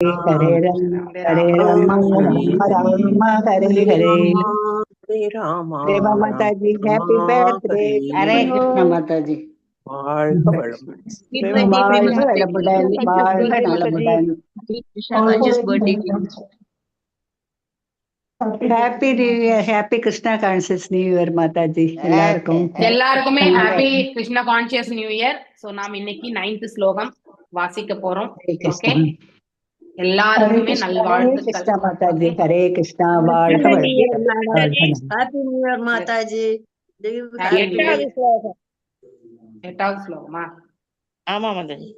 Hare Rama, Hare Rama, Rama Rama, Hare Hare. Hare Mataji, happy birthday. Hare Krishna Mataji. வாழ்க வளமுடன், வாழ்க நலமுடன். Happy New Year, Happy Krishna Conscious New Year, Mataji. எல்லாருக்குமே Happy Krishna Conscious New Year. So நாம் இன்னைக்கு 9th ஸ்லோகம் வாசிக்க போறோம். ஓகே, எல்லாருக்குமே நல்வாழ்த்துக்கள். கிருஷ்ணா மாதாஜி, ஹரே கிருஷ்ணா, வாழ்க வளமுடன். Happy New Year Mataji. 8வது ஸ்லோகமா? ஆமா மாதாஜி,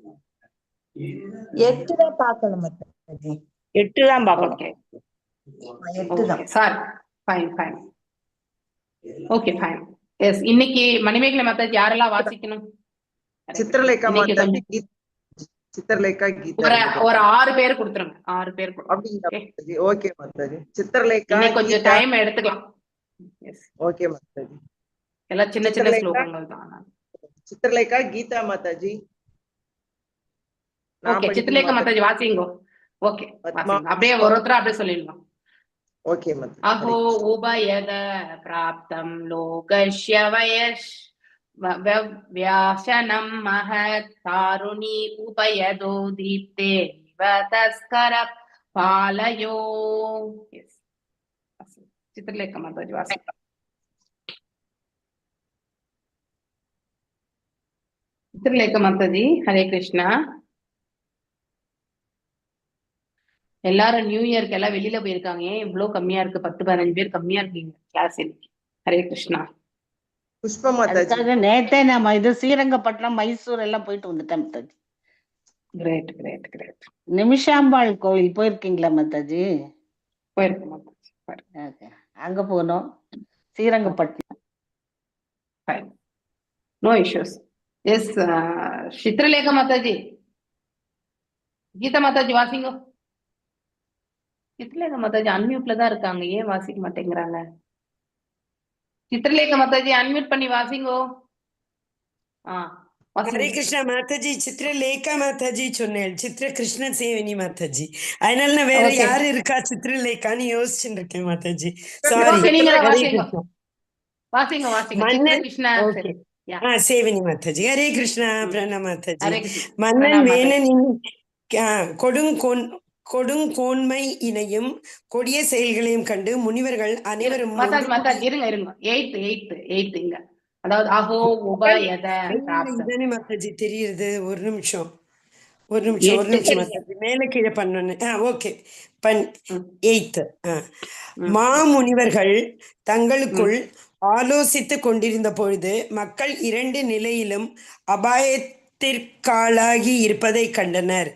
8 தான் பார்க்கணும் மாதாஜி. 8 தான் பார்க்கணும். ஓகே தான் sir, fine. Okay fine. Yes, இன்னைக்கு மணிமேகலை மாதாஜி யாரெல்லாம் வாசிக்கணும்? சித்திரலேகா மாதாஜி, சித்திரலேகா கீதா, ஒரு 6 பேர் கொடுத்துருங்க. 6 பேர் அப்படிங்க. ஓகே மாதாஜி. சித்திரலேகா கொஞ்சம் டைம் எடுத்துக்கலாம். Yes, okay Mataji. எல்லாம் சின்ன சின்ன ஸ்லோகங்கள் தான். சித்திரலேகா கீதா மாதாஜி. ஓகே, சித்திரலேகா மாதாஜி வாசிங்கோ. ஓகே, அப்படியே ஒருத்தரா அப்படியே சொல்லிடலாம். ஓகே மாதாஜி. அஹோ உபயத பிராப்தம் லோகஸ்ய வயஸ் வியாசனம் மஹத் தாருணி உபயதோ தீப்தே தஸ்கர பாலயோ. சித்திரலேகா மாதாஜி வாசிங்க. சித்திரலேகா மாதாஜி, ஹரே கிருஷ்ணா. எல்லாரும் நியூ இயர்க்கு எல்லாம் வெளியில போயிருக்காங்க. ஏன் இவ்வளவு கம்மியா இருக்கு? 10-15 பேர் கம்மியா இருக்கீங்க கிளாஸ் இன்னைக்கு. ஹரே கிருஷ்ணா. புஷ்பா மாதாஜி, நேத்தே நம்ம இது ஸ்ரீரங்கப்பட்டினம், மைசூர் எல்லாம் போயிட்டு வந்துட்டேன் மாதாஜி. கிரேட். நிமிஷாம்பாள் கோவில் போயிருக்கீங்களா மாதாஜி? போயிருக்கு மாதாஜி. அங்க போனோம், Srirangapatnam. No issues. Yes, Chitralekha Mataji, Geetha Mataji வாசிங்கோ. சித்திரலேகா மாதாஜி அன்மியூட்ல தான் இருக்காங்க, ஏன் வாசிக்க மாட்டேங்கிறாங்க? சித்திரலேகா மாதாஜி அன்மியூட் பண்ணி வாசிங்கோ. ஹரே கிருஷ்ணா மாதாஜி. சித்திரலேகா மாதாஜி சொன்னேன், சித்திர கிருஷ்ண சேவினி மாதாஜி. அதனால நான் வேற யாரு இருக்கா சித்திரலேகான்னு யோசிச்சுட்டு இருக்கேன் மாதாஜி. சாரி. சேவினி மாதாஜி. ஹரே கிருஷ்ணா. பிரணாம் மாதாஜி. மன்னன் வேணனின் கொடுங்கோன்மை இணையும் கொடிய செயல்களையும் கண்டு முனிவர்கள் அனைவரும் மாதாஜி தெரியுது. ஒரு நிமிஷம் மாதாஜி, மேல கீழே பண்ணு. Okay, 8th. மாமுனிவர்கள் தங்களுக்குள் ஆலோசித்து கொண்டிருந்த பொழுது மக்கள் 2 நிலையிலும் அபாயத்திற்காளாகி இருப்பதை கண்டனர்.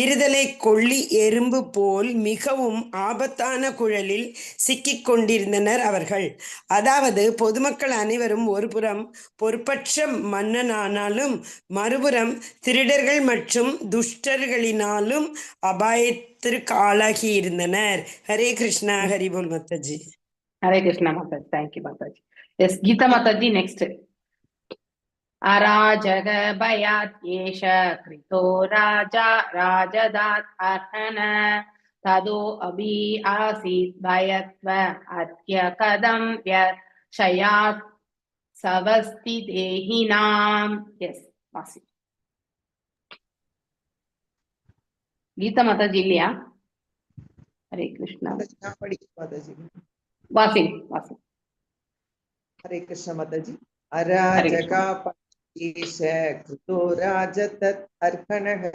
இருதலை கொள்ளி எறும்பு போல் மிகவும் ஆபத்தான குழலில் சிக்கிக் கொண்டிருந்தனர் அவர்கள். அதாவது பொதுமக்கள் அனைவரும் ஒருபுறம் பொறுப்பற்ற மன்னனானாலும் மறுபுறம் திருடர்கள் மற்றும் துஷ்டர்களினாலும் அபாயத்திற்கு ஆளாகி இருந்தனர். Hare Krishna. Haribol Mataji. Hare Krishna Mataji. Thank you Mataji. Yes, Geetha Mataji next. அராஜக பயாத் ஏஷ கிருதோ ராஜா ராஜதாத் அர்ஹன ததோ அபி ஆசீத் பயத்வ அத்ய கதம் யஷயாத் சவஸ்தி தேஹினாம். எஸ், வாசி. கீதா மாதாஜி இல்லையா? ஹரே கிருஷ்ணா. வாசி. ஹரே கிருஷ்ண மாதாஜி. அராஜகா ஈஷ கிருதோ ராஜதத் அர்ஹணஹ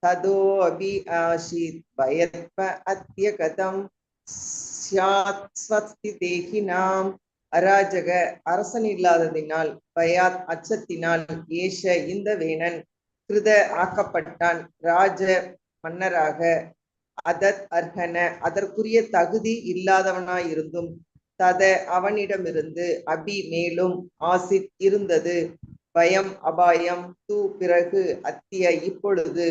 ததோ அபி ஆஷீத் பயத்வ அத்ய கதம் ஸ்யாத் ஸ்வஸ்தி தேஹினாம். அராஜக, அரசன் இல்லாததினால், பயாத் அச்சத்தினால், ஏஷ இந்த வேணன், கிருத ஆக்கப்பட்டான், ராஜ மன்னராக, அதத் அர்ஹன அதற்குரிய தகுதி இல்லாதவனாயிருந்தும், தத அவனிடமிருந்து, அபி மேலும், ஆசித் இருந்தது, பயம் அபாயம், தூ பிறகு, அத்திய இப்பொழுது,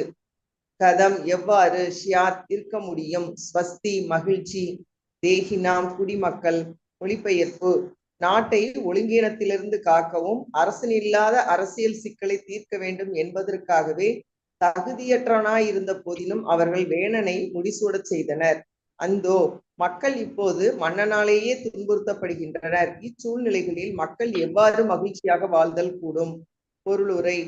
கதம் எவ்வாறு, ஷியாத் இருக்க முடியும், ஸ்வஸ்தி மகிழ்ச்சி, தேகினாம் குடிமக்கள். மொழிபெயர்ப்பு: நாட்டை ஒழுங்கீனத்திலிருந்து காக்கவும் அரசன் இல்லாத அரசியல் சிக்கலை தீர்க்க வேண்டும் என்பதற்காகவே தகுதியற்றவனாய் இருந்த போதிலும் அவர்கள் வேணனை முடிசூடச் செய்தனர். அந்தோ மக்கள் இப்போது மன்னனாலேயே துன்புறுத்தப்படுகின்றனர். இச்சூழ்நிலைகளில் மக்கள் எவ்வாறு மகிழ்ச்சியாக வாழ்தல் கூடும்? பொருளுரை: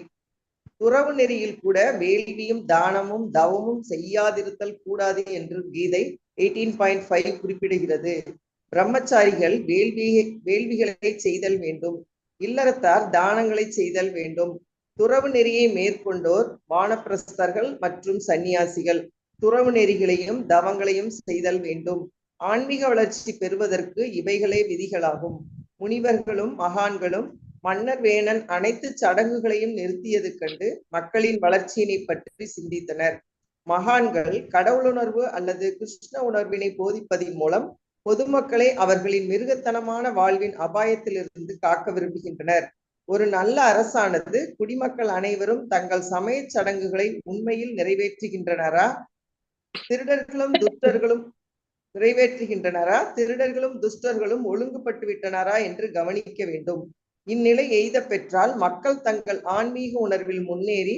துறவு நெறியில் கூட வேள்வியும் தானமும் தவமும் செய்யாதிருத்தல் கூடாது என்று கீதை 18.5 குறிப்பிடுகிறது. பிரம்மச்சாரிகள் வேள்விகளை செய்தல் வேண்டும். இல்லறத்தார் தானங்களை செய்தல் வேண்டும். துறவு நெறியை மேற்கொண்டோர் வானப்பிரஸ்தர்கள் மற்றும் சந்நியாசிகள் துறவு நெறிகளையும் தவங்களையும் செய்தல் வேண்டும். ஆன்மீக வளர்ச்சி பெறுவதற்கு இவைகளே விதிகளாகும். முனிவர்களும் மகான்களும் மன்னர் வேணன் அனைத்து சடங்குகளையும் நிறுத்தியது கண்டு மக்களின் வளர்ச்சியினை பற்றி சிந்தித்தனர். மகான்கள் கடவுளுணர்வு அல்லது கிருஷ்ண உணர்வினை போதிப்பதன் மூலம் பொதுமக்களை அவர்களின் மிருகத்தனமான வாழ்வின் அபாயத்திலிருந்து காக்க விரும்புகின்றனர். ஒரு நல்ல அரசானது குடிமக்கள் அனைவரும் தங்கள் சமய சடங்குகளை உண்மையில் நிறைவேற்றுகின்றனரா? திருடர்களும் துஷ்டர்களும் ஒழுங்குபட்டு விட்டனரா என்று கவனிக்க வேண்டும். இந்நிலை எய்த பெற்றால் மக்கள் தங்கள் ஆன்மீக உணர்வில் முன்னேறி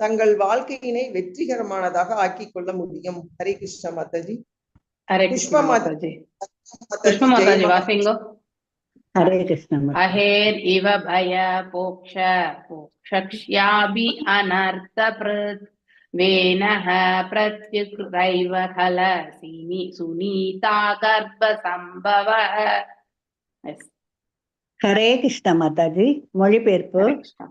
தங்கள் வாழ்க்கையினை வெற்றிகரமானதாக ஆக்கிக் கொள்ள முடியும். ஹரே கிருஷ்ண மாதாஜி. ஹரே கிருஷ்ண மாதாஜி. புஷ்ப மாதாஜி வாசிங்கோ. ஹரே கிருஷ்ண. அஹேர் இவ பய போக்ஷ்யாபி அனர்த்த பிரத் வேனஹ பிரத்யுக்ரைவ கல சுனீதா கர்ப்ப சம்பவ. ஹரே கிருஷ்ண மாதாஜி. மொழிபெயர்ப்பு: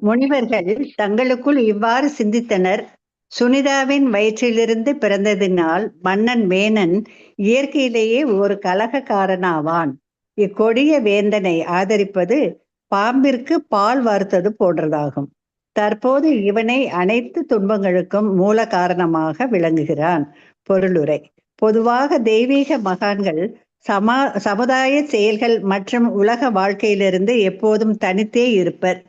முனிவர்கள் தங்களுக்குள் இவ்வாறு சிந்தித்தனர். சுனிதாவின் வயிற்றிலிருந்து பிறந்ததினால் மன்னன் வேணன் இயற்கையிலேயே ஒரு கலகக்காரனாவான். இக்கொடிய வேந்தனை ஆதரிப்பது பாம்பிற்கு பால் வார்த்தது போன்றதாகும். தற்போது இவனை அனைத்து துன்பங்களுக்கும் மூல காரணமாக விளங்குகிறான். பொருளுரை: பொதுவாக தெய்வீக மகான்கள் சமுதாய செயல்கள் மற்றும் உலக வாழ்க்கையிலிருந்து எப்போதும் தனித்தே இருப்பர்.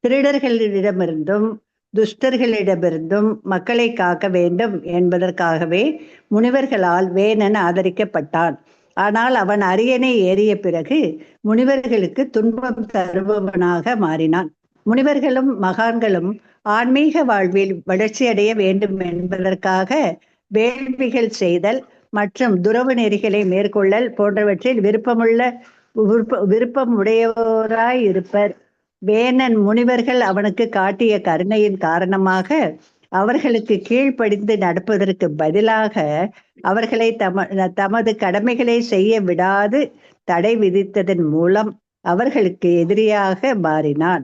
திருடர்களிடமிருந்தும் துஷ்டர்களிடமிருந்தும் மக்களை காக்க வேண்டும் என்பதற்காகவே முனிவர்களால் வேணன் ஆதரிக்கப்பட்டான். ஆனால் அவன் அரியணை ஏறிய பிறகு முனிவர்களுக்கு துன்பம் தருபவனாக மாறினான். முனிவர்களும் மகான்களும் ஆன்மீக வாழ்வில் வளர்ச்சியடைய வேண்டும் என்பதற்காக வேள்விகள் செய்தல் மற்றும் துறவு நெறிகளை மேற்கொள்ளல் போன்றவற்றில் விருப்பமுடையோராய் இருப்பர். வேணன் முனிவர்கள் அவனுக்கு காட்டிய கருணையின் காரணமாக அவர்களுக்கு கீழ்ப்படிந்து நடப்பதற்கு பதிலாக அவர்களை தமது கடமைகளை செய்ய விடாது தடை விதித்ததன் மூலம் அவர்களுக்கு எதிரியாக மாறினான்.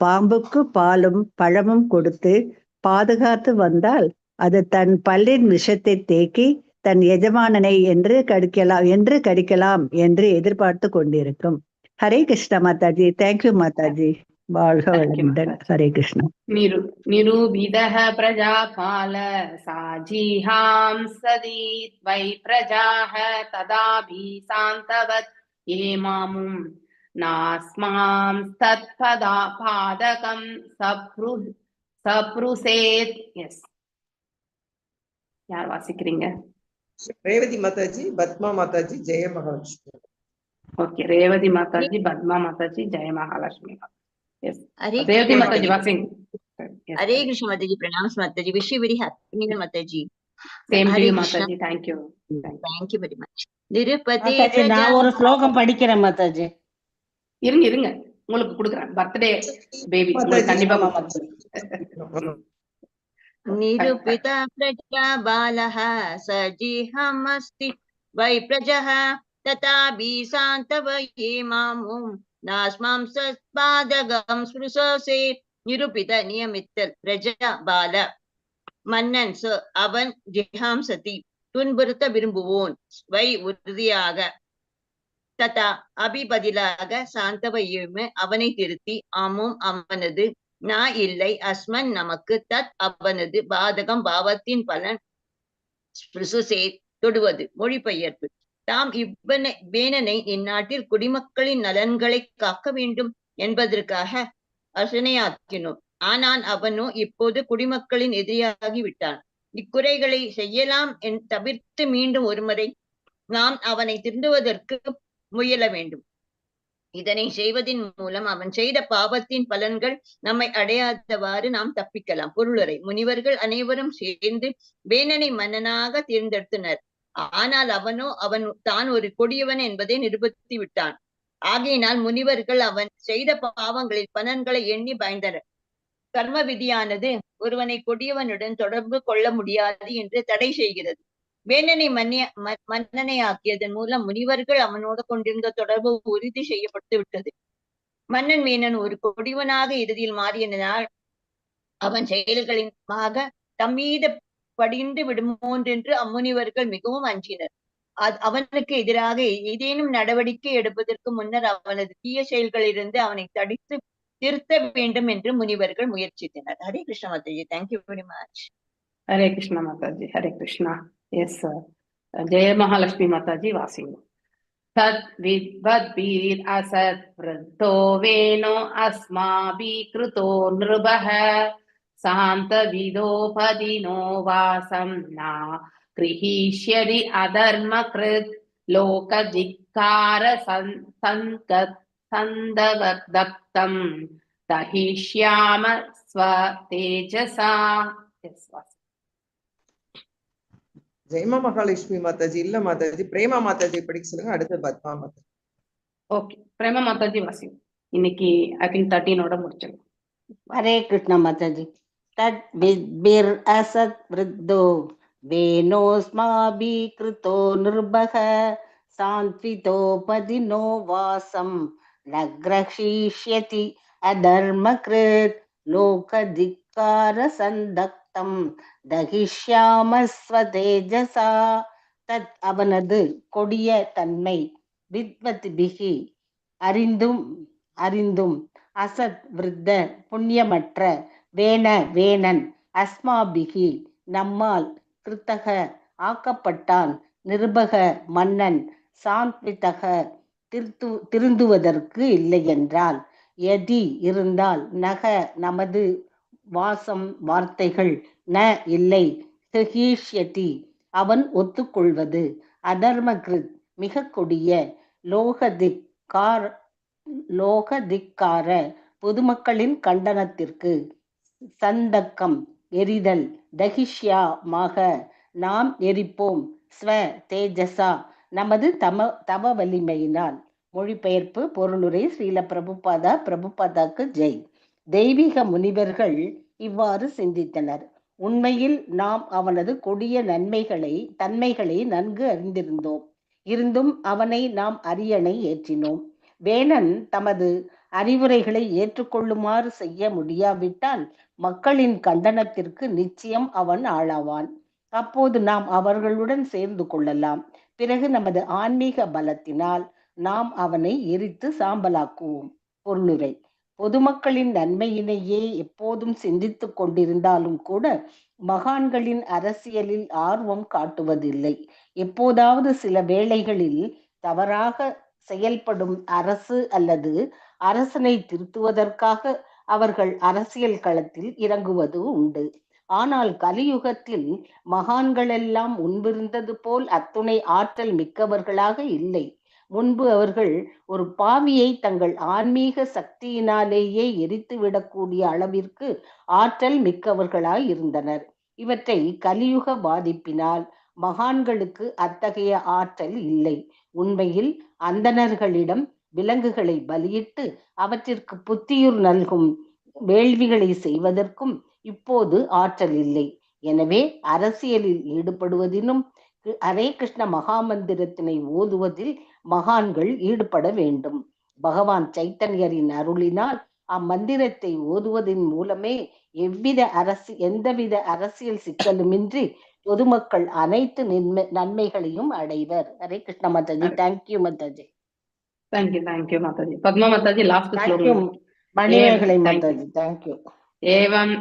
பாம்புக்கு பாலும் பழமும் கொடுத்து பாதுகாத்து வந்தால் அது தன் பல்லின் விஷத்தை தேக்கி தன் எஜமானனை என்று கடிக்கலாம் என்று எதிர்பார்த்து கொண்டிருக்கும். ஹரே கிருஷ்ண மாதாஜி. தேங்க்யூ மாதாஜி. வாழ்க வளமுடன். ஹரே கிருஷ்ண. நிரூபிதஹ பிரஜாபால சாஜிஹாம் சதீத் வை பிரஜாஹ ததாபி சாந்தவத் ஏமாமும் நாஸ்மாம் தத்பதா பாதகம் சப்ருசேத். எஸ், யார் வாசிக்கிறீங்க? ரேவதி மாதாஜி, பத்மா மாதாஜி, ஜெய மகாலட்சுமி. ஓகே, ரேவதி மாதாஜி, பத்மா மாதாஜி, ஜெய மகாலட்சுமி. எஸ், ரேவதி மாதாஜி வாசிங்க. हरे कृष्ण माताजी. प्रणाम Mataji. Wish you very happy new Mataji. Same to you Mataji. Thank you very much. निरुपते நான் ஒரு ஸ்லோகம் படிக்கிறேன் மாதாஜி. இருங்க உங்களுக்கு கொடுக்குறேன். பர்த்டே பேபி உங்களுக்கு கண்டிப்பா மாதாஜி. निरूपिता प्रजा बालः सजीहमस्ति वै प्रजः तथापि शान्तवये मामुं नास्मां सत्पादकं स्पृशोसे. நிரூபித நியமித்தல். பிரஜா பால மன்னன் அவன் ஜிஹாம்சதி துன்புறுத்த விரும்புவோன். வை உறுதியாக. ததா அபிபதிலாக சாந்தவையுமே அவனை திருத்தி. ஆமும் அவனது. நா இல்லை அஸ்மன் நமக்கு. தத் அவனது. பாதகம் பாவத்தின் பலன். ஸ்பிருசுசே தொடுவது. மொழிபெயர்ப்பு: தாம் வேணனை இந்நாட்டில் குடிமக்களின் நலன்களை காக்க வேண்டும் என்பதற்காக அசனையாக்கினோம். ஆனால் அவனோ இப்போது குடிமக்களின் எதிரியாகி விட்டான். இக்குறைகளை செய்யலாம் தவிர்த்து மீண்டும் ஒருமுறை நாம் அவனை திருந்துவதற்கு முயல வேண்டும். இதனை செய்வதின் மூலம் அவன் செய்த பாவத்தின் பலன்கள் நம்மை அடையாதவாறு நாம் தப்பிக்கலாம். பொருளுரை: முனிவர்கள் அனைவரும் சேர்ந்து வேணனை மன்னனாக தேர்ந்தெடுத்தனர். ஆனால் அவன் தான் ஒரு கொடியவன் என்பதை நிரூபித்து விட்டான். ஆகையினால் முனிவர்கள் அவன் செய்த பாவங்களின் பலன்களை எண்ணி பயந்தனர். கர்ம விதியானது ஒருவனை கொடியவனுடன் தொடர்பு கொள்ள முடியாது என்று தடை செய்கிறது. வேணனை மன்னனை ஆக்கியதன் மூலம் முனிவர்கள் அவனோடு கொண்டிருந்த தொடர்பு உறுதி செய்யப்பட்டு விட்டது. மன்னன் வேணன் ஒரு கொடியவனாக இறுதியில் மாறியதனால் அவன் செயல்களின்மாக தம்மீது படிந்து விடுமோன்றென்று அம்முனிவர்கள் மிகவும் அஞ்சினர். அவனுக்கு எதிராக ஏதேனும் நடவடிக்கை எடுப்பதற்கு முன்னர் அவனது தீய செயல்களிலிருந்து அவனை தடுத்து திருத்த வேண்டும் என்று முனிவர்கள் முயற்சித்தனர். Hare Krishna Mataji. Thank you very much. Hare Krishna Mataji. Hare Krishna. Yes sir. Jaya Mahalakshmi Mataji வாசிங்க. தத் வித்வத்பீர் அசத் வ்ருத்தோ வேணோ அஸ்மாபி கிருதோ நிருபஹ சாந்த விதோபதினோ வாசம் நா கிரஹீஷ்யதி அதர்ம கிருத் லோக திக்கார சந்தவக்தம் தஹிஷ்யாம ஸ்வ தேஜசா. ஜெயமா மகாலட்சுமி மாதாஜி இல்ல மாதாஜி, பிரேமா மாதாஜி படிக்க சொல்லுங்க. அடுத்து பத்மா மாதாஜி. ஓகே, பிரேமா மாதாஜி வாசிங்க. இன்னைக்கு ஐ திங்க் 13ஓட முடிச்சிடலாம். ஹரே கிருஷ்ண மாதாஜி. தத் வித்பிர் அசத் விருத்தோ வேணோஸ்மாபி கிருதோ நிர்பக சாந்த்விதோ பதினோ வாசம் நக்ரஹீஷ்யதி அதர்ம கிருத் லோக திக்கார சந்தக்தம் தகிஷ்யாமஸ்வ தேஜசா. தத் அவனது கொடிய தன்மை வித்வத்பிஹி அறிந்தும் அசத் விருத்த புண்ணியமற்ற வேணன் அஸ்மாபிகி நம்மால் கிருத்தக ஆக்கப்பட்டான். நிருபக மன்னன் சாந்த்விதக திருந்துவதற்கு இல்லை என்றால், எதி இருந்தால், நக நமது வாசம் வார்த்தைகள், ந இல்லை, ஹீஷ்யதி அவன் ஒத்துக்கொள்வது, அதர்ம கிருத் மிக கொடிய, லோகதிக்கார பொதுமக்களின் கண்டனத்திற்கு, சந்தக்கம் எரிதல், தகிஷ்யாக நாம் எரிப்போம், ஸ்வ தேஜசா நமது தவ வலிமையினால். மொழிபெயர்ப்பு பொருளுரை ஸ்ரீல பிரபுபாதாக்கு ஜெய். தெய்வீக முனிவர்கள் இவ்வாறு சிந்தித்தனர். உண்மையில் நாம் அவனது கொடிய தன்மைகளை நன்கு அறிந்திருந்தோம். இருந்தும் அவனை நாம் அரியணை ஏற்றினோம். வேணன் தமது அறிவுரைகளை ஏற்றுக்கொள்ளுமாறு செய்ய முடியாவிட்டால் மக்களின் கண்டனத்திற்கு நிச்சயம் அவன் ஆளாவான். அப்போது நாம் அவர்களுடன் சேர்ந்து கொள்ளலாம். பிறகு நமது ஆன்மீக பலத்தினால் நாம் அவனை எரித்து சாம்பலாக்குவோம். பொருளுரை: பொதுமக்களின் நன்மையினையே எப்போதும் சிந்தித்துக் கொண்டிருந்தாலும் கூட மகான்களின் அரசியலில் ஆர்வம் காட்டுவதில்லை. எப்போதாவது சில வேளைகளில் தவறாக செயல்படும் அரசு அல்லது அரசனை திருத்துவதற்காக அவர்கள் அரசியல் களத்தில் இறங்குவது உண்டு. ஆனால் கலியுகத்தில் மகான்களெல்லாம் முன்பிருந்தது போல் அத்துணை ஆற்றல் மிக்கவர்களாக இல்லை. முன்பு அவர்கள் ஒரு பாவியை தங்கள் ஆன்மீக சக்தியினாலேயே எரித்துவிடக்கூடிய அளவிற்கு ஆற்றல் மிக்கவர்களாய் இருந்தனர். இவற்றை கலியுக பாதிப்பினால் மகான்களுக்கு அத்தகைய ஆற்றல் இல்லை. உண்மையில் அந்தணர்களிடம் விலங்குகளை பலியிட்டு அவற்றிற்கு புத்தியூர் நல்கும் வேள்விகளை செய்வதற்கும் இப்போது ஆற்றல் இல்லை. எனவே அரசியலில் ஈடுபடுவதிலும் ஹரே கிருஷ்ண மகாமந்திரத்தினை ஓதுவதில் மகான்கள் ஈடுபட வேண்டும். பகவான் சைத்தன்யரின் அருளினால் அம்மந்திரத்தை ஓதுவதன் மூலமே எந்தவித அரசியல் சிக்கலுமின்றி பொதுமக்கள் அனைத்து நன்மைகளையும் அடைவர். Hare Krishna Mataji. Thank you Mataji. Thank you Mataji. Padma Mataji last ஸ்லோகம். மணிமேகலை மாதாஜி. தேங்க்யூ. ஏவம்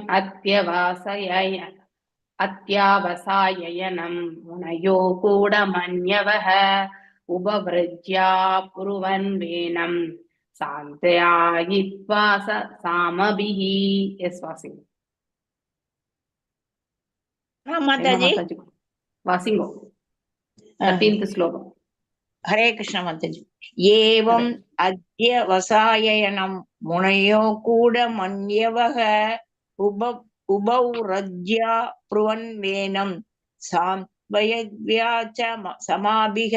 அத்யாவசாயனம் முனயோ கூட மன்யவஹ உபவ்ருஜ்யா புருவன் வேனம் சாந்தயாயித்வா சாமபிஹி. எஸ் வாசிங்க. மாதாஜி வாசிங்கோ 13th ஸ்லோகம். ஹரே கிருஷ்ண மாதாஜி. ஏவம் அத்ய வசாயனம் முனையோ கூட மன்யவக உபௌரஜ்யா புருவன் வேனம் சாம்பயவ்யாச்ச சமாபிக.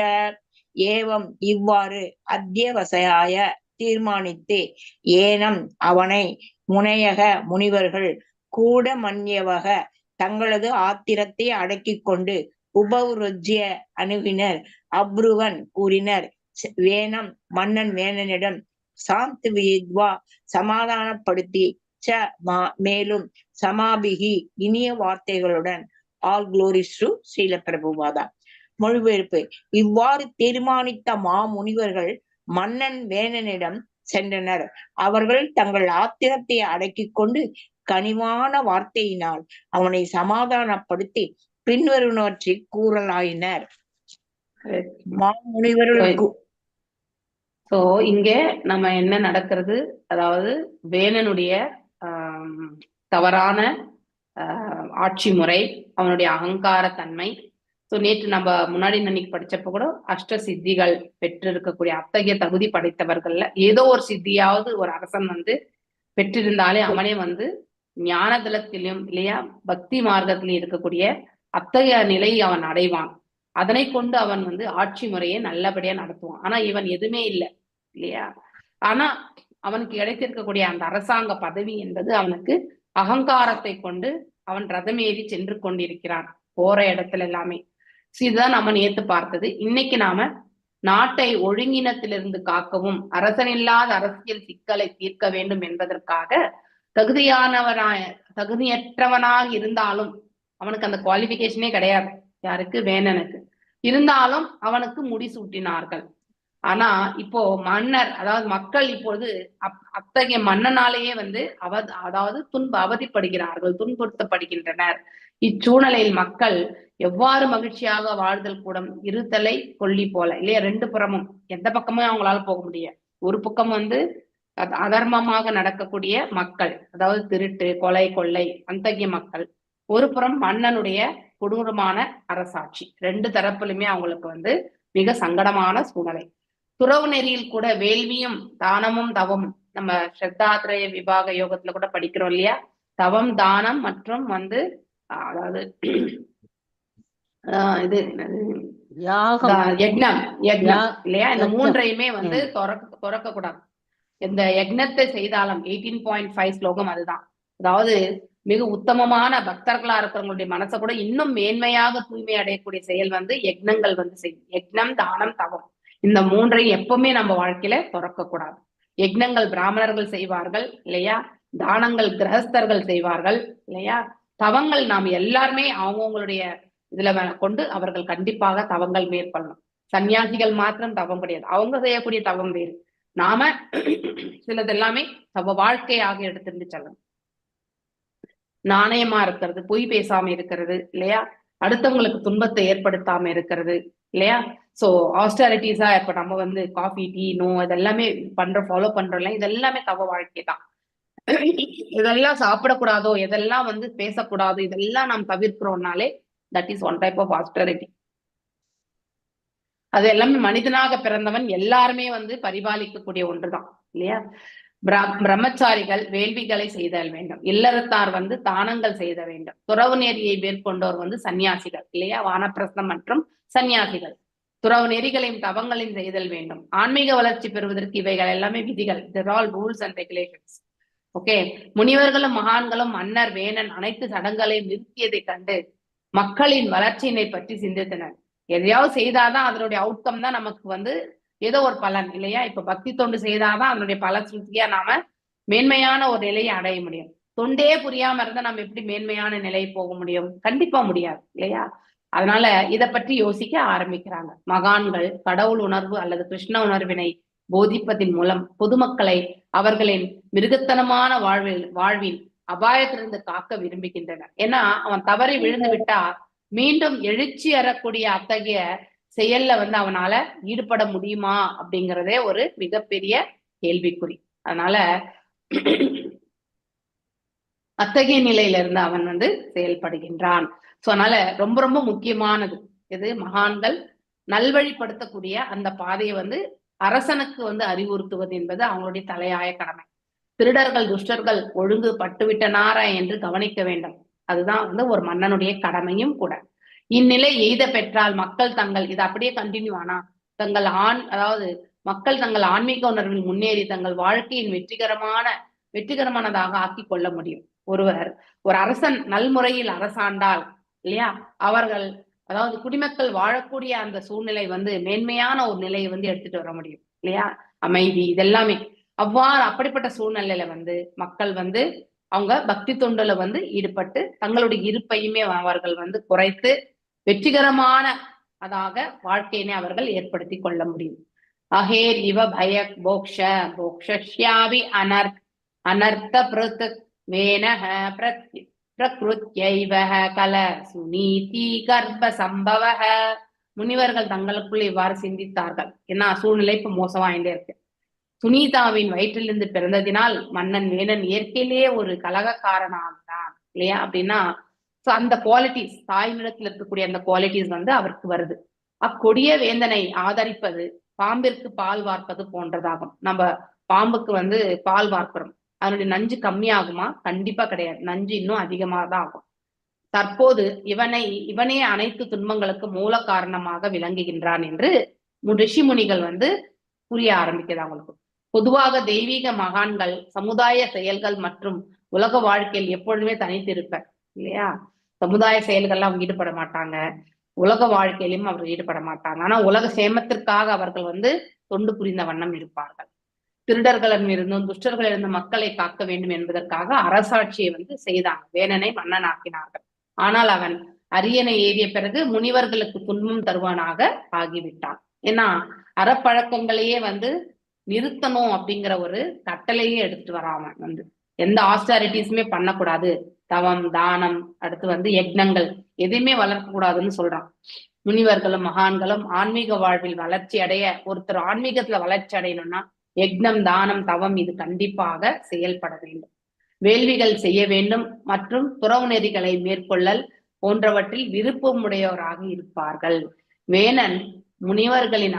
ஏவம் இவ்வாறு அத்தியவசாய தீர்மானித்து ஏனம் அவனை முனையக முனிவர்கள் கூட மன்யவக தங்களது ஆத்திரத்தை அடக்கிக் கொண்டு உபௌரஜ்ய அணுகினர் அப்ருவன் கூறினர் வேனம் மன்னன் வேணனிடம் சாந்த் வித்வா சமாதானப்படுத்தி மேலும் சமாபிகி இனிய வார்த்தைகளுடன். All glories to Srila Prabhupada. மொழிபெயர்ப்பு. இவ்வாறு தீர்மானித்த மாமுனிவர்கள் மன்னன் வேணனிடம் சென்றனர். அவர்கள் தங்கள் ஆத்திரத்தை அடக்கிக் கொண்டு கனிவான வார்த்தையினால் அவனை சமாதானப்படுத்தி பின்வருவனவற்றை கூறலாயினர். மாமுனிவர்களுக்கு சோ இங்க நம்ம என்ன நடக்கிறது, அதாவது வேணனுடைய தவறான ஆட்சி முறை, அவனுடைய அகங்கார தன்மை. ஸோ நேற்று நம்ம முன்னாடி அன்னைக்கு படிச்சப்ப கூட அஷ்ட சித்திகள் பெற்று இருக்கக்கூடிய அத்தகைய தகுதி படைத்தவர்கள்ல ஏதோ ஒரு சித்தியாவது ஒரு அரசன் வந்து பெற்றிருந்தாலே அவனே வந்து ஞான தளத்திலும் இல்லையா பக்தி மார்க்கத்திலும் இருக்கக்கூடிய அத்தகைய நிலையை அவன் அடைவான். அதனை கொண்டு அவன் வந்து ஆட்சி முறையை நல்லபடியா நடத்துவான். ஆனா இவன் எதுவுமே இல்லை இல்லையா. ஆனா அவனுக்கு கிடைத்திருக்கக்கூடிய அந்த அரசாங்க பதவி என்பது அவனுக்கு அகங்காரத்தை கொண்டு அவன் ரதமேறி சென்று கொண்டிருக்கிறான் போற இடத்துல எல்லாமே. இதுதான் நம்ம நேத்து பார்த்தது. இன்னைக்கு நாம நாட்டை ஒழுங்கினத்திலிருந்து காக்கவும் அரசனில்லாத அரசியல் சிக்கலை தீர்க்க வேண்டும் என்பதற்காக தகுதியற்றவனாக இருந்தாலும் அவனுக்கு அந்த குவாலிபிகேஷனே கிடையாது. யாருக்கு? வேணனுக்கு. இருந்தாலும் அவனுக்கு முடிசூட்டினார்கள். ஆனா இப்போ மன்னர், அதாவது மக்கள் இப்பொழுது அத்தகைய மன்னனாலேயே வந்து அதாவது அவதிப்படுகிறார்கள், துன்புறுத்தப்படுகின்றனர். இச்சூழ்நிலையில் மக்கள் எவ்வாறு மகிழ்ச்சியாக வாழ்தல் கூடும்? இருத்தலை கொல்லி போல இல்லையா, ரெண்டு புறமும் எந்த பக்கமும் அவங்களால போக முடியாது. ஒரு பக்கம் வந்து அதர்மமாக நடக்கக்கூடிய மக்கள், அதாவது திருட்டு கொலை கொள்ளை அத்தகைய மக்கள், ஒரு புறம் மன்னனுடைய கொடூரமான அரசாட்சி. ரெண்டு தரப்புலுமே அவங்களுக்கு வந்து மிக சங்கடமான சூழ்நிலை. துறவு நெறியில் கூட வேள்வியும் தானமும் தவமும், நம்ம ஸ்ரத்தாத்ரய விபாக யோகத்துல கூட படிக்கிறோம் இல்லையா, தவம் தானம் மற்றும் வந்து அதாவது இது யக்னம் இல்லையா, இந்த மூன்றையுமே வந்து துறக்க கூடாது. இந்த யக்னத்தை செய்தாலும் 18.5 ஸ்லோகம் அதுதான். அதாவது மிக உத்தமமான பக்தர்களா இருக்கிறவங்களுடைய மனசை கூட இன்னும் மேன்மையாக தூய்மை அடையக்கூடிய செயல் வந்து யக்னங்கள் வந்து செய்யும். யக்னம் தானம் தவம் இந்த மூன்றையும் எப்பவுமே நம்ம வாழ்க்கையில துறக்க கூடாது. யக்னங்கள் பிராமணர்கள் செய்வார்கள் இல்லையா, தானங்கள் கிரகஸ்தர்கள் செய்வார்கள் இல்லையா, தவங்கள் நாம் எல்லாருமே அவங்கவுங்களுடைய இதுல கொண்டு அவர்கள் கண்டிப்பாக தவங்கள் மேற்கொள்ளணும். சன்னியாசிகள் மாத்திரம் தவம் கிடையாது, அவங்க செய்யக்கூடிய தவம் வேறு. நாம சிலது எல்லாமே தவ வாழ்க்கையாக எடுத்துட்டு செல்லணும். நாணயமா இருக்கிறது, பொய் பேசாம இருக்கிறது இல்லையா, அடுத்தவங்களுக்கு துன்பத்தை ஏற்படுத்தாம இருக்கிறது இல்லையா. சோ ஆஸ்டாரிட்டிஸா இப்ப நம்ம வந்து காஃபி டீ நோ இதெல்லாமே ஃபாலோ பண்றோம்ல, இதெல்லாமே தவ வாழ்க்கை தான். இதெல்லாம் சாப்பிடக்கூடாதோ, எதெல்லாம் வந்து பேசக்கூடாதோ, இதெல்லாம் நாம் தவிர்க்கிறோம்னாலே that is one type of austerity. அது எல்லாமே மனிதனாக பிறந்தவன் எல்லாருமே வந்து பரிபாலிக்கக்கூடிய ஒன்றுதான் இல்லையா. பிரம்மச்சாரிகள் வேள்விகளை செய்தல் வேண்டும், இல்லறத்தார் வந்து தானங்கள் செய்த வேண்டும், துறவு நெறியை மேற்கொண்டோர் வந்து சன்னியாசிகள் இல்லையா, வானப்பிரஸ்தம் மற்றும் சன்னியாசிகள் துறவு நெறிகளையும் தவங்களையும் செய்தல் வேண்டும். ஆன்மீக வளர்ச்சி பெறுவதற்கு இவைகள் எல்லாமே விதிகள், they're all rules and regulations. Okay, முனிவர்களும் மகான்களும் மன்னர் வேணன் அனைத்து சடங்குகளையும் நிறுத்தியதை கண்டு மக்களின் வளர்ச்சியினை பற்றி சிந்தித்தனர். எதையாவது செய்தாதான் அதனுடைய அவுட்கம் தான் நமக்கு வந்து ஏதோ ஒரு பலன் இல்லையா. இப்ப பக்தி தொண்டு செய்தாதான் அதனுடைய பலஸ்ருதியா நாம மேன்மையான ஒரு நிலையை அடைய முடியும். தொண்டே புரியாம இருந்தா நம்ம எப்படி மேன்மையான நிலை போக முடியும்? கண்டிப்பா முடியாது இல்லையா. அதனால இதை பற்றி யோசிக்க ஆரம்பிக்கிறாங்க. மகான்கள் கடவுள் உணர்வு அல்லது கிருஷ்ண உணர்வினை போதிப்பதின் மூலம் பொதுமக்களை அவர்களின் மிருகத்தனமான வாழ்வின் அபாயத்திலிருந்து காக்க விரும்புகின்றனர். ஏன்னா அவன் தவறி விழுந்து விட்டா மீண்டும் எழுச்சி அறக்கூடிய அத்தகைய செயல்ல வந்து அவனால ஈடுபட முடியுமா அப்படிங்கிறதே ஒரு மிகப்பெரிய கேள்விக்குறி. அதனால அத்தகைய நிலையில இருந்து அவன் வந்து செயல்படுகின்றான். சோ அதனால ரொம்ப ரொம்ப முக்கியமானது இது. மகான்கள் நல்வழிப்படுத்தக்கூடிய அந்த பாதையை வந்து அரசனுக்கு வந்து அறிவுறுத்துவது என்பது அவங்களுடைய தலையாய கடமை. திருடர்கள் துஷ்டர்கள் ஒழுங்கு பட்டுவிட்டனாரா என்று கவனிக்க வேண்டும். அதுதான் வந்து ஒரு மன்னனுடைய கடமையும் கூட. இந்நிலை எய்த பெற்றால் மக்கள் தங்கள் இது அப்படியே கண்டினியூ ஆனா தங்கள் அதாவது மக்கள் தங்கள் ஆன்மீக உணர்வில் முன்னேறி தங்கள் வாழ்க்கையின் வெற்றிகரமானதாக ஆக்கி கொள்ள முடியும். ஒரு அரசன் நல்முறையில் அரசாண்டால் இல்லையா, அவர்கள் அதாவது குடிமக்கள் வாழக்கூடிய அந்த சூழ்நிலை வந்து மேன்மையான ஒரு நிலையை வந்து எடுத்துட்டு வர முடியும் இல்லையா, அமைதி இதெல்லாமே. அப்படிப்பட்ட சூழ்நிலையில வந்து மக்கள் வந்து அவங்க பக்தி தொண்டுல வந்து ஈடுபட்டு தங்களுடைய இருப்பையுமே அவர்கள் வந்து குறைத்து வெற்றிகரமான அதாக வாழ்க்கையினை அவர்கள் ஏற்படுத்தி கொள்ள முடியும். அஹேர் இவ பயக் போக்ஷாவி அனர்த்த வேனஹ பிரக்ருத்யைவ கல சுனீதி கர்ப்ப சம்பவஹ. முனிவர்கள் தங்களுக்குள் இவ்வாறு சிந்தித்தார்கள். ஏன்னா சூழ்நிலை இப்ப மோசமாயிட்டே இருக்கு. சுனீதாவின் வயிற்றிலிருந்து பிறந்ததினால் மன்னன் வேணன் இயற்கையிலேயே ஒரு கலகக்காரனாகிறான் இல்லையா அப்படின்னா, அந்த குவாலிட்டிஸ் தாய்நிலத்தில் இருக்கக்கூடிய அந்த குவாலிட்டிஸ் வந்து அவருக்கு வருது. அக்கொடிய வேந்தனை ஆதரிப்பது பாம்பிற்கு பால் வார்ப்பது போன்றதாகும். நம்ம பாம்புக்கு வந்து பால் வார்க்கிறோம், அதனுடைய நஞ்சு கம்மியாகுமா? கண்டிப்பா கிடையாது, நஞ்சு இன்னும் அதிகமாக தான் ஆகும். தற்போது இவனே அனைத்து துன்பங்களுக்கு மூல காரணமாக விளங்குகின்றான் என்று ரிஷி முனிகள் வந்து புரிய ஆரம்பிக்குது அவங்களுக்கு. பொதுவாக தெய்வீக மகான்கள் சமுதாய செயல்கள் மற்றும் உலக வாழ்க்கையில் எப்பொழுதுமே தனித்திருப்பர் இல்லையா. சமுதாய செயல்கள்லாம் அவங்க ஈடுபட மாட்டாங்க, உலக வாழ்க்கையிலும் அவர்கள் ஈடுபட மாட்டாங்க. ஆனா உலக சேமத்திற்காக அவர்கள் வந்து தொண்டு புரிந்த வண்ணம் இருப்பார்கள். திருடர்களிடமிருந்தும் துஷ்டர்களிலிருந்து மக்களை காக்க வேண்டும் என்பதற்காக அரசாட்சியை வந்து செய்தாங்க, வேணனை மன்னனாக்கினார்கள். ஆனால் அவன் அரியணை ஏறிய பிறகு முனிவர்களுக்கு துன்பம் தருவானாக ஆகிவிட்டான். ஏன்னா அறப்பழக்கங்களையே வந்து நிறுத்தணும் அப்படிங்கிற ஒரு கட்டளையே எடுத்துட்டு வராம வந்து எந்த ஆஸ்டாரிட்டிஸுமே பண்ணக்கூடாது, தவம் தானம் அடுத்து வந்து யக்னங்கள் எதையுமே வளர்க்க கூடாதுன்னு சொல்றான். முனிவர்களும் மகான்களும் ஆன்மீக வாழ்வில் வளர்ச்சி அடைய, ஒருத்தர் ஆன்மீகத்துல வளர்ச்சி அடையணும்னா யக்னம் தானம் தவம் இது கண்டிப்பாக செயல்பட வேண்டும். வேள்விகள் செய்ய வேண்டும் மற்றும் துறவு நெறிகளை மேற்கொள்ளல் போன்றவற்றில் விருப்பமுடையவராக இருப்பார்கள். வேணன் முனிவர்களின்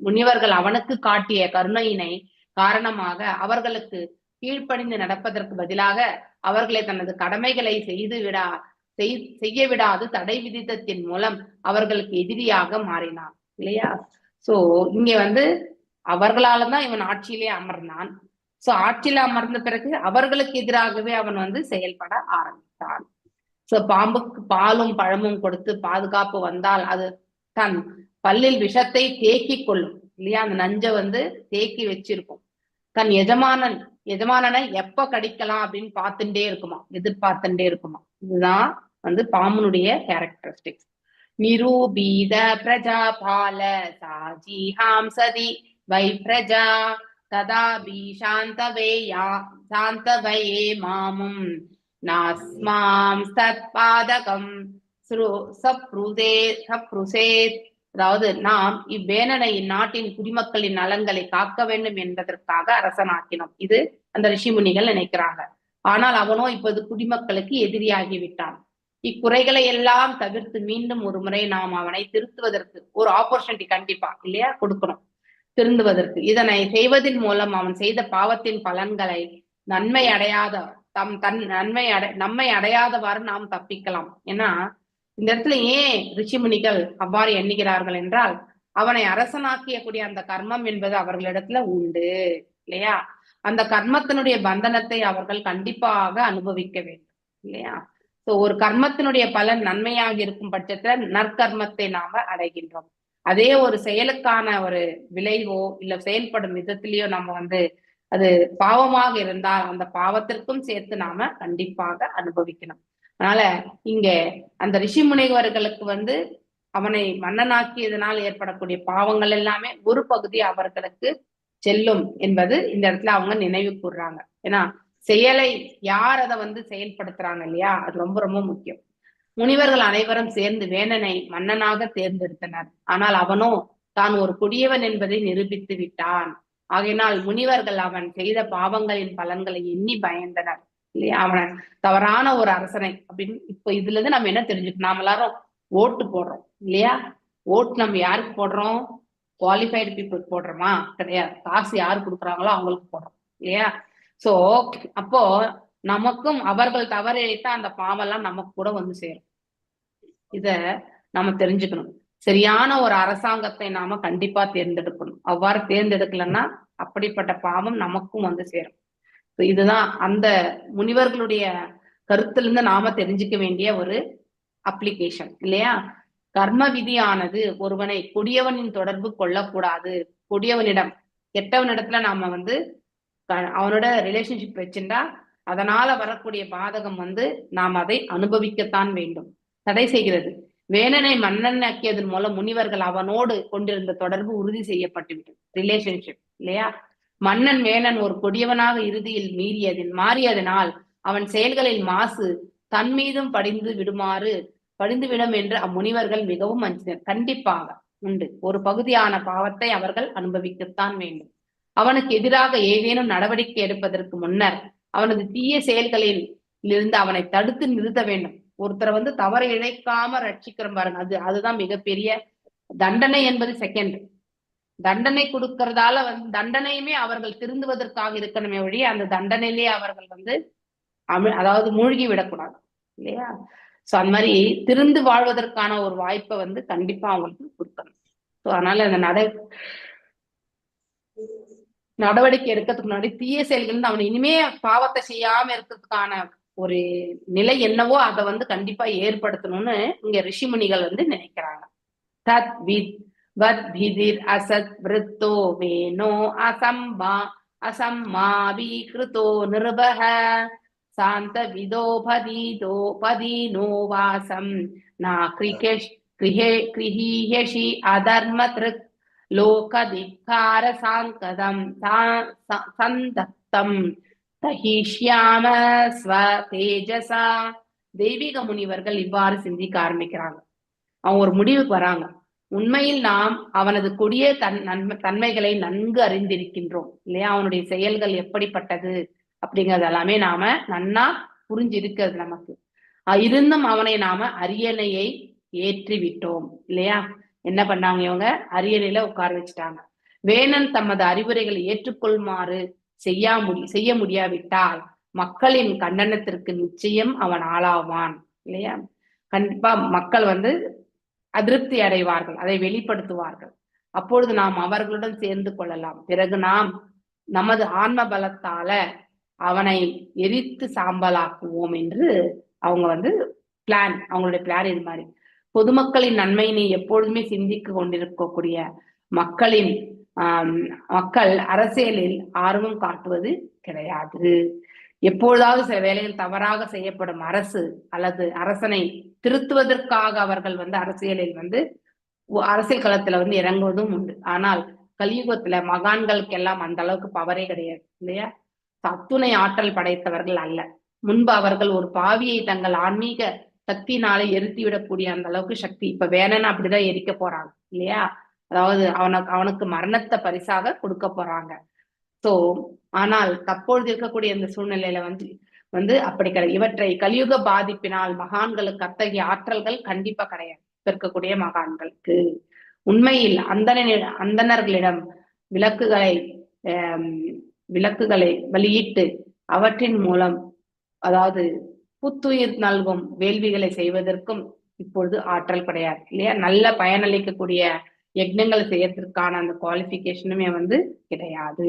முனிவர்கள் அவனுக்கு காட்டிய கருணையினை காரணமாக அவர்களுக்கு கீழ்ப்படிந்து நடப்பதற்கு பதிலாக அவர்களை தனது கடமைகளை செய்ய விடாது தடை விதித்தத்தின் மூலம் அவர்களுக்கு எதிரியாக மாறினான் இல்லையா. சோ இங்க வந்து அவர்களாலதான் இவன் ஆட்சியிலே அமர்ந்தான். சோ ஆட்சியில அமர்ந்த பிறகு அவர்களுக்கு எதிராகவே அவன் வந்து செயல்பட ஆரம்பித்தான். சோ பாம்புக்கு பாலும் பழமும் கொடுத்து பாதுகாப்பு வந்தால் அது தன் பல்லில் விஷத்தை தேக்கி கொள்ளும் இல்லையா, அந்த நஞ்சை வந்து தேக்கி வச்சிருக்கும். தன் எஜமானனை எப்ப கடிக்கலாம் அப்படின்னு பார்த்துட்டே இருக்குமா, எதிர்பார்த்துட்டே இருக்குமா. இதுதான் வந்து பாம்புனுடைய கேரக்டரிஸ்டிக்ஸ். நிரூபீத பிரஜா பால சாஜிஹாம்சதி வை பிரஜா ததாபி சாந்தவயே மாமும் நாஸ்மாம் சத்பாதகம் சப்ருசேத். அதாவது நாம் இவ்வேணனை இந்நாட்டின் குடிமக்களின் நலன்களை காக்க வேண்டும் என்பதற்காக அரசனாக்கினோம். இது அந்த ரிஷிமுனிகள் நினைக்கிறாங்க. ஆனால் அவனோ இப்போது குடிமக்களுக்கு எதிரியாகி விட்டான். இக்குறைகளை எல்லாம் தவிர்த்து மீண்டும் ஒரு முறை நாம் அவனை திருத்துவதற்கு ஒரு ஆப்பர்ச்சுனிட்டி கண்டிப்பா இல்லையா கொடுக்கணும், திருந்துவதற்கு. இதனை செய்வதன் மூலம் அவன் செய்த பாவத்தின் பலன்களை நம்மை அடையாதவாறு நாம் தப்பிக்கலாம். ஏன்னா இந்த இடத்துல ஏன் ரிஷிமுனிகள் அவ்வாறு எண்ணுகிறார்கள் என்றால், அவனை அரசனாக்கியக்கூடிய அந்த கர்மம் என்பது அவர்களிடத்துல உண்டு இல்லையா. அந்த கர்மத்தினுடைய பந்தனத்தை அவர்கள் கண்டிப்பாக அனுபவிக்க வேண்டும் இல்லையா. சோ ஒரு கர்மத்தினுடைய பலன் நன்மையாக இருக்கும் பட்சத்துல நற்கர்மத்தை நாம அடைகின்றோம். அதே ஒரு செயலுக்கான ஒரு விளைவோ இல்ல செயல்படும் விதத்திலேயோ நம்ம வந்து அது பாவமாக இருந்தால் அந்த பாவத்திற்கும் சேர்த்து நாம கண்டிப்பாக அனுபவிக்கணும். அதனால இங்க அந்த ரிஷி முனிவர்களுக்கு வந்து அவனை மன்னனாக்கியதனால் ஏற்படக்கூடிய பாவங்கள் எல்லாமே ஒரு பகுதி அவர்களுக்கு செல்லும் என்பது இந்த இடத்துல அவங்க நினைவு கூறுறாங்க. ஏன்னா செயலை யார் அதை வந்து செயல்படுத்துறாங்க இல்லையா, அது ரொம்ப ரொம்ப முக்கியம். முனிவர்கள் அனைவரும் சேர்ந்து வேணனை மன்னனாக தேர்ந்தெடுத்தனர். ஆனால் அவனோ தான் ஒரு கொடியவன் என்பதை நிரூபித்து விட்டான். ஆகையினால் முனிவர்கள் அவன் செய்த பாவங்களின் பலன்களை எண்ணி பயந்தனர் இல்லையா. அவனை தவறான ஒரு அரசனை அப்படின்னு இப்ப இதுல இருந்து நம்ம என்ன தெரிஞ்சுக்கணும், நாம எல்லாரும் ஓட்டு போடுறோம் இல்லையா? ஓட்டு நம்ம யாருக்கு போடுறோம்? குவாலிஃபைடு பீப்புள் போடுறோமா? கிடையாது. காசு யாரு கொடுக்குறாங்களோ அவங்களுக்கு போடுறோம் இல்லையா? சோ அப்போ நமக்கும் அவர்கள் தவறிழைத்தா அந்த பாவெல்லாம் நமக்கு கூட வந்து சேரும். இத நம்ம தெரிஞ்சுக்கணும். சரியான ஒரு அரசாங்கத்தை நாம கண்டிப்பா தேர்ந்தெடுக்கணும். அவ்வாறு தேர்ந்தெடுக்கலன்னா அப்படிப்பட்ட பாவம் நமக்கும் வந்து சேரும். இதுதான் அந்த முனிவர்களுடைய கருத்திலிருந்து நாம தெரிஞ்சுக்க வேண்டிய ஒரு அப்ளிகேஷன் இல்லையா? கர்ம விதியானது ஒருவனை கொடியவனின் தொடர்பு கொள்ளக்கூடாது. கொடியவனிடம், கெட்டவனிடத்துல நாம வந்து அவனோட ரிலேஷன்ஷிப் வச்சுட்டா அதனால வரக்கூடிய பாதகம் வந்து நாம் அதை அனுபவிக்கத்தான் வேண்டும். தடை செய்கிறது. வேணனை மன்னன் ஆக்கியதன் மூலம் முனிவர்கள் அவனோடு கொண்டிருந்த தொடர்பு உறுதி செய்யப்பட்டுவிட்டது. ரிலேஷன்ஷிப் இல்லையா? மன்னன் வேணன் ஒரு கொடியவனாக இறுதியில் மாறியதனால் அவன் செயல்களில் மாசு தன் மீதும் படிந்துவிடும் என்று அம்முனிவர்கள் மிகவும் அஞ்சினர். கண்டிப்பாக உண்டு. ஒரு பகுதியான பாவத்தை அவர்கள் அனுபவிக்கத்தான் வேண்டும். அவனுக்கு எதிராக ஏதேனும் நடவடிக்கை எடுப்பதற்கு முன்னர் அவனது தீய செயல்களில் இருந்து அவனை தடுத்து நிறுத்த வேண்டும். ஒருத்தரை வந்து தவறு இழைக்காம ரட்சிக்கிறோம் பாருங்க, அதுதான் மிகப்பெரிய தண்டனை என்பது செகண்ட். தண்டனை கொடுக்கறதால வந்து தண்டனையுமே அவர்கள் திருந்துவதற்காக இருக்கணுமே ஒழிய அந்த தண்டனையிலே அவர்கள் வந்து அதாவது மூழ்கி விடக்கூடாது இல்லையா? சோ அந்த மாதிரி திருந்து வாழ்வதற்கான ஒரு வாய்ப்பை வந்து கண்டிப்பா அவங்களுக்கு கொடுக்கணும். ஸோ அதனால அந்த நடவடிக்கை எடுக்கிறதுக்கு முன்னாடி தீய செயல்கள் இருந்து அவன் இனிமே பாவத்தை செய்யாம இருக்கிறதுக்கான ஒரு நிலை என்னவோ அதை வந்து கண்டிப்பா ஏற்படுத்தணும்னு இங்க ரிஷிமுனிகள் வந்து நினைக்கிறாங்க. தத் வித் வத் பிதிர் அசத் விருத்தோ வேணோ அசம்மாவி கிருதோ நிருபஹ சாந்த விதோ பதீனோ வாசம் நா கிரீஹேஷி அதர்ம திருக் லோகதிக்கார சாங்கதம் சந்தப்தம் தஹிஷ்யாம ஸ்வ தேஜசா. தெய்வீக முனிவர்கள் இவ்வாறு சிந்திக்க ஆரம்பிக்கிறாங்க. அவங்க ஒரு முடிவுக்கு வராங்க. உண்மையில் நாம் அவனது கொடிய தன்மைகளை நன்கு அறிந்திருக்கின்றோம் இல்லையா? அவனுடைய செயல்கள் எப்படிப்பட்டது அப்படிங்கிறது எல்லாமே நாம நன்னா புரிஞ்சிருக்கிறது நமக்கு. இருந்தும் அவனை நாம அரியணையை ஏற்றி விட்டோம் இல்லையா? என்ன பண்ணாங்க? இவங்க அரியணையில உட்கார வச்சுட்டாங்க. வேணன் தமது அறிவுரைகளை ஏற்றுக்கொள்ளுமாறு செய்ய முடியாவிட்டால் மக்களின் கண்டனத்திற்கு நிச்சயம் அவன் ஆளாவான் இல்லையா? கண்டிப்பா மக்கள் வந்து அதிருப்தி அடைவார்கள், அதை வெளிப்படுத்துவார்கள். அப்பொழுது நாம் அவர்களுடன் சேர்ந்து கொள்ளலாம். பிறகு நாம் நமது ஆன்ம பலத்தால அவனை எரித்து சாம்பலாக்குவோம் என்று அவங்க வந்து அவங்களுடைய பிளான் இது மாதிரி. பொதுமக்களின் நன்மையினை எப்பொழுதுமே சிந்திக்க கொண்டிருக்கக்கூடிய மக்கள் அரசியலில் ஆர்வம் காட்டுவது கிடையாது. எப்பொழுதாவது சில வேளைகள் தவறாக செய்யப்படும் அரசு அல்லது அரசனை திருத்துவதற்காக அவர்கள் வந்து அரசியல் களத்துல வந்து இறங்குவதும் உண்டு. ஆனால் கலியுகத்துல மகான்களுக்கு எல்லாம் அந்த அளவுக்கு பவரே கிடையாது இல்லையா? அத்துணை ஆற்றல் படைத்தவர்கள் அல்ல. முன்பு அவர்கள் ஒரு பாவியை தங்கள் ஆன்மீக சக்தினாலே எரித்து விடக்கூடிய அந்த அளவுக்கு சக்தி இப்ப வேணும்னு அப்படிதான் எரிக்க போறாங்க இல்லையா? அதாவது அவனுக்கு மரணத்தை பரிசாக கொடுக்க போறாங்க. சோ ஆனால் தற்பொழுது இருக்கக்கூடிய இந்த சூழ்நிலையில வந்து அப்படி கிடையாது. இவற்றை கலியுக பாதிப்பினால் மகான்களுக்கு அத்தகைய ஆற்றல்கள் கண்டிப்பா கிடையாது. இருக்கக்கூடிய மகான்களுக்கு உண்மையில் அந்தணர்களிடம் விளக்குகளை வெளியிட்டு அவற்றின் மூலம் அதாவது புத்துயிர் நல்கும் வேள்விகளை செய்வதற்கும் இப்பொழுது ஆற்றல் கிடையாது இல்லையா? நல்ல பயனளிக்கக்கூடிய யக்னங்களை செய்யறதுக்கான அந்த குவாலிபிகேஷனுமே வந்து கிடையாது.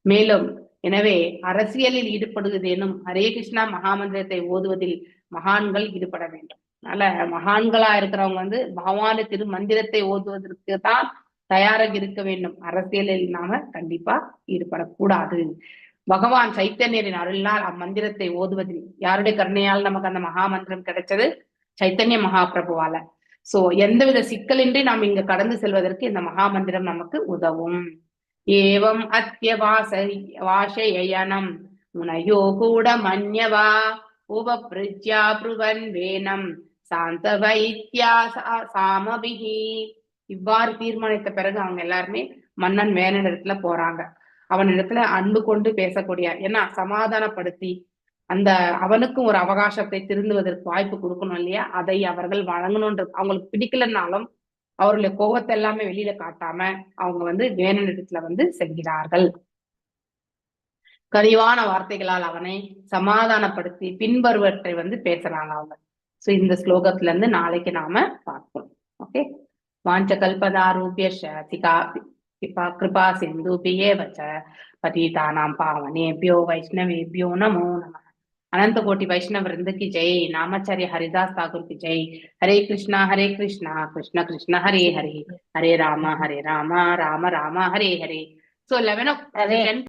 மேலும் எனவே அரசியலில் ஈடுபடுவதேனும் ஹரே கிருஷ்ணா மகாமந்திரத்தை ஓதுவதில் மகான்கள் ஈடுபட வேண்டும். அதனால மகான்களா இருக்கிறவங்க வந்து பகவான திரு மந்திரத்தை ஓதுவதற்கு தான் தயாராக இருக்க வேண்டும். அரசியலில் நாம கண்டிப்பா ஈடுபடக்கூடாது. பகவான் சைத்தன்யரின் அருளால் அம்மந்திரத்தை ஓதுவதில் யாருடைய கருணையால் நமக்கு அந்த மகாமந்திரம் கிடைச்சது? சைத்தன்ய மகாபிரபுவால. சோ எந்தவித சிக்கலின்றி நாம் இங்க கடந்து செல்வதற்கு இந்த மகாமந்திரம் நமக்கு உதவும். ஏவம் வாசயனம் முனையோ கூட மன்யவா உபப்ருஜ்யா ப்ருவன் வேனம் சாந்த வைத்யா சாமபிகி. இவ்வாறு தீர்மானித்த பிறகு அவங்க எல்லாருமே மன்னன் வேணனிடத்துல போறாங்க. அவனிடத்துல அன்பு கொண்டு பேசக்கூடிய, ஏன்னா சமாதானப்படுத்தி அந்த அவனுக்கும் ஒரு அவகாசத்தை திருந்துவதற்கு வாய்ப்பு கொடுக்கணும் இல்லையா? அதை அவர்கள் வழங்கணும்ன்ற, அவங்களுக்கு பிடிக்கலன்னாலும் அவர்களுடைய கோபத்தை எல்லாமே வெளியில காட்டாம அவங்க வந்து வேணனிடத்துல வந்து செல்கிறார்கள். கனிவான வார்த்தைகளால் அவனை சமாதானப்படுத்தி பின்வருவற்றை வந்து பேசுறாங்க அவங்க. சோ இந்த ஸ்லோகத்துல இருந்து நாளைக்கு நாம பார்ப்போம். ஓகே. வாஞ்ச கல்பதாரூபியஷ கிருபா சிந்துபியே வச்ச पतितानां पावनेभ्यो वैष्णवेभ्यो नमो नमः। अनंत कोटि वैष्णव वृंद की जय। नामाचार्य हरिदास ठाकुर की जय। हरे कृष्णा कृष्ण कृष्ण हरे हरे, हरे राम राम राम हरे हरे। सो 11 o'clock